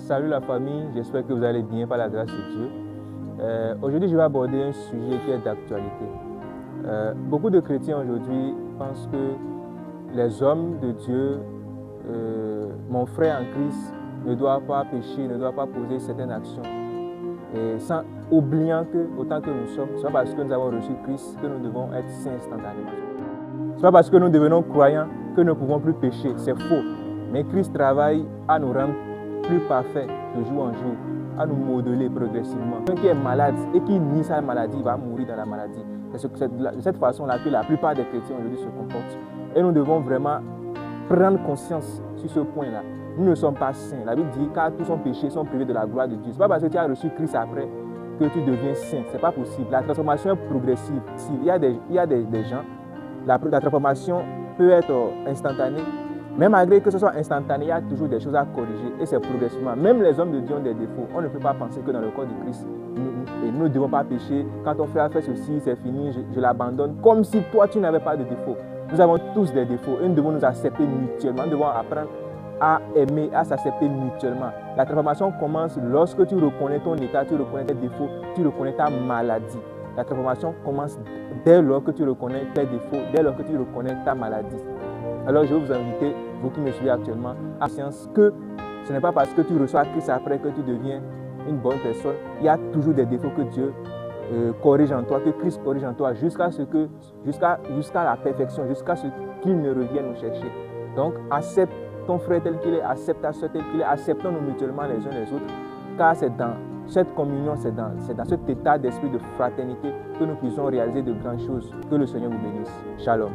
Salut la famille, j'espère que vous allez bien par la grâce de Dieu. Aujourd'hui, je vais aborder un sujet qui est d'actualité. Beaucoup de chrétiens aujourd'hui pensent que les hommes de Dieu, mon frère en Christ, ne doivent pas pécher, ne doivent pas poser certaines actions. Et sans oubliant que, autant que nous sommes, ce n'est pas parce que nous avons reçu Christ que nous devons être saints instantanément. Ce n'est pas parce que nous devenons croyants que nous ne pouvons plus pécher, c'est faux. Mais Christ travaille à nous rendre plus parfaits de jour en jour, à nous modeler progressivement. Quelqu'un qui est malade et qui nie sa maladie va mourir dans la maladie. C'est de cette façon-là que la plupart des chrétiens aujourd'hui se comportent. Et nous devons vraiment prendre conscience sur ce point-là. Nous ne sommes pas saints. La Bible dit car tous sont péchés, sont privés de la gloire de Dieu. Ce n'est pas parce que tu as reçu Christ après que tu deviens saint. Ce n'est pas possible. La transformation est progressive. Il y a des gens, la transformation peut être instantanée. Mais malgré que ce soit instantané, il y a toujours des choses à corriger et c'est progressivement. Même les hommes de Dieu ont des défauts. On ne peut pas penser que dans le corps de Christ, nous ne devons pas pécher. Quand ton frère fait ceci, c'est fini, je l'abandonne. Comme si toi, tu n'avais pas de défauts. Nous avons tous des défauts et nous devons nous accepter mutuellement. Nous devons apprendre à aimer, à s'accepter mutuellement. La transformation commence lorsque tu reconnais ton état, tu reconnais tes défauts, tu reconnais ta maladie. La transformation commence dès lors que tu reconnais tes défauts, dès lors que tu reconnais ta maladie. Alors je vais vous inviter, vous qui me suivez actuellement, à conscience que ce n'est pas parce que tu reçois Christ après que tu deviens une bonne personne. Il y a toujours des défauts que Dieu corrige en toi, que Christ corrige en toi jusqu'à la perfection, jusqu'à ce qu'il ne revienne nous chercher. Donc accepte ton frère tel qu'il est, accepte ta soeur tel qu'il est, acceptons-nous mutuellement les uns les autres, car c'est dans cette communion, c'est dans cet état d'esprit de fraternité que nous puissions réaliser de grandes choses. Que le Seigneur vous bénisse. Shalom.